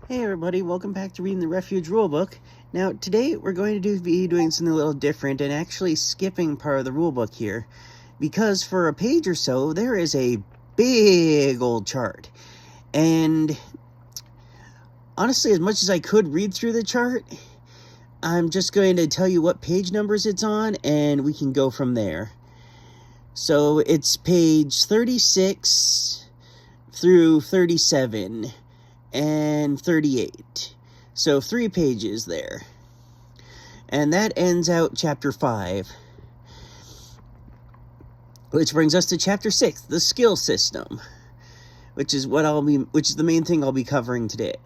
Hey everybody, welcome back to reading the Refuge rulebook. Now today we're going to be doing something a little different and actually skipping part of the rulebook here, because for a page or so there is a big old chart, and honestly, as much as I could read through the chart, I'm just going to tell you what page numbers it's on and we can go from there. So it's page 36 through 37 and 38. So 3 pages there. And that ends out chapter 5. Which brings us to chapter 6, the skill system, which is the main thing I'll be covering today.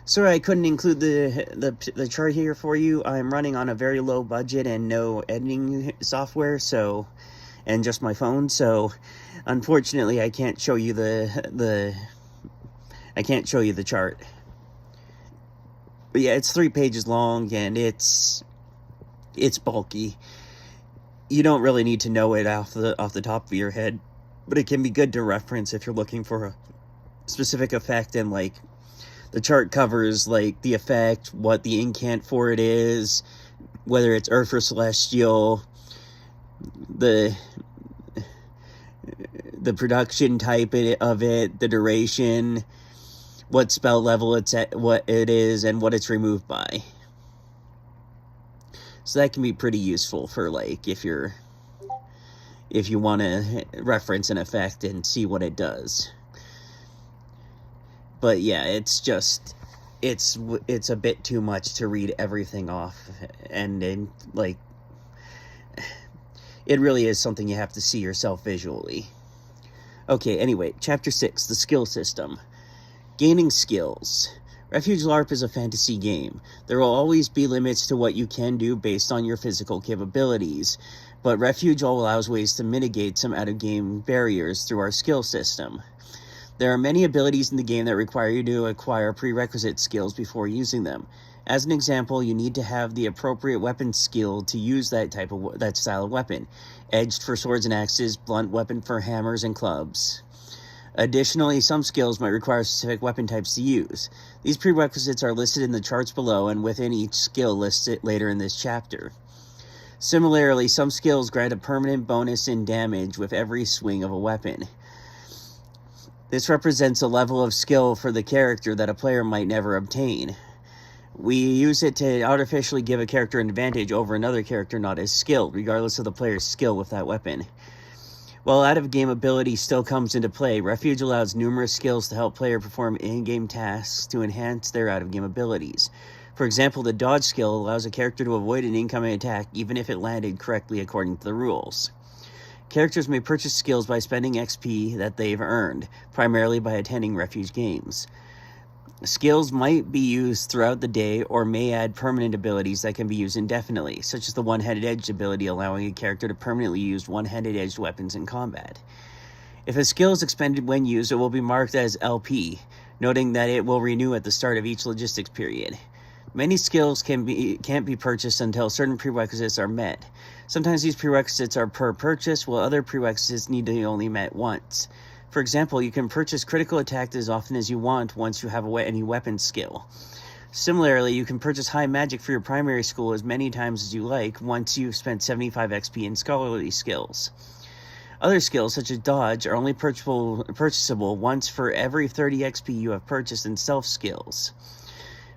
Sorry I couldn't include the chart here for you. I'm running on a very low budget and no editing software, and just my phone, so unfortunately I can't show you the chart. But yeah, it's 3 pages long and it's bulky. You don't really need to know it off the top of your head, but it can be good to reference if you're looking for a specific effect, and like the chart covers like the effect, what the incant for it is, whether it's earth or celestial, the production type of it, the duration, what spell level it's at, what it is, and what it's removed by. So that can be pretty useful for like if you want to reference an effect and see what it does. But yeah, it's a bit too much to read everything off, and like it really is something you have to see yourself visually. Okay, anyway, chapter 6, the skill system. Gaining skills. Refuge Larp is a fantasy game. There will always be limits to what you can do based on your physical capabilities, but Refuge allows ways to mitigate some out-of-game barriers through our skill system. There are many abilities in the game that require you to acquire prerequisite skills before using them. As an example, you need to have the appropriate weapon skill to use that style of weapon. Edged for swords and axes, blunt weapon for hammers and clubs. Additionally, some skills might require specific weapon types to use. These prerequisites are listed in the charts below and within each skill listed later in this chapter. Similarly, some skills grant a permanent bonus in damage with every swing of a weapon. This represents a level of skill for the character that a player might never obtain. We use it to artificially give a character an advantage over another character not as skilled, regardless of the player's skill with that weapon. While out-of-game ability still comes into play, Refuge allows numerous skills to help player perform in-game tasks to enhance their out-of-game abilities. For example, the dodge skill allows a character to avoid an incoming attack even if it landed correctly according to the rules. Characters may purchase skills by spending XP that they've earned, primarily by attending Refuge games. Skills might be used throughout the day or may add permanent abilities that can be used indefinitely, such as the one-handed edged ability allowing a character to permanently use one-handed edged weapons in combat. If a skill is expended when used, it will be marked as LP, noting that it will renew at the start of each logistics period. Many skills can't be purchased until certain prerequisites are met. Sometimes these prerequisites are per purchase, while other prerequisites need to be only met once. For example, you can purchase critical attack as often as you want once you have any weapon skill. Similarly, you can purchase high magic for your primary skill as many times as you like once you've spent 75 XP in scholarly skills. Other skills, such as dodge, are only purchasable once for every 30 XP you have purchased in self skills.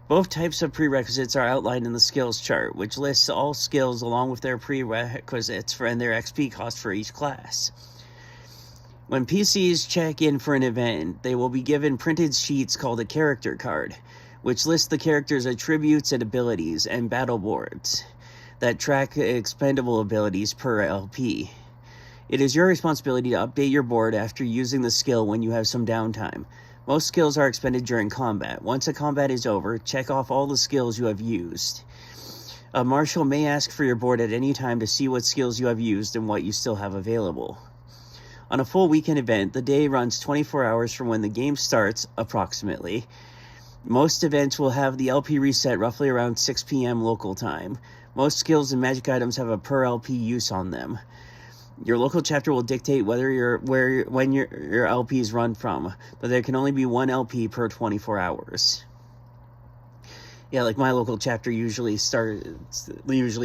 Both types of prerequisites are outlined in the skills chart, which lists all skills along with their prerequisites and their XP cost for each class. When PCs check in for an event, they will be given printed sheets called a character card, which lists the character's attributes and abilities, and battle boards that track expendable abilities per LP. It is your responsibility to update your board after using the skill when you have some downtime. Most skills are expended during combat. Once a combat is over, check off all the skills you have used. A marshal may ask for your board at any time to see what skills you have used and what you still have available. On a full weekend event, the day runs 24 hours from when the game starts, approximately. Most events will have the LP reset roughly around 6 p.m. local time. Most skills and magic items have a per LP use on them. Your local chapter will dictate when your LPs run from, but there can only be one LP per 24 hours. Yeah, like my local chapter usually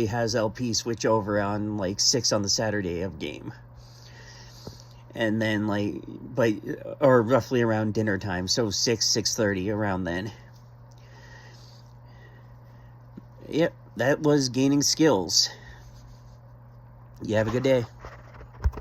has LP switch over on like 6 on the Saturday of game. And then or roughly around dinner time, so 6:30 around then. Yep, that was gaining skills. You have a good day.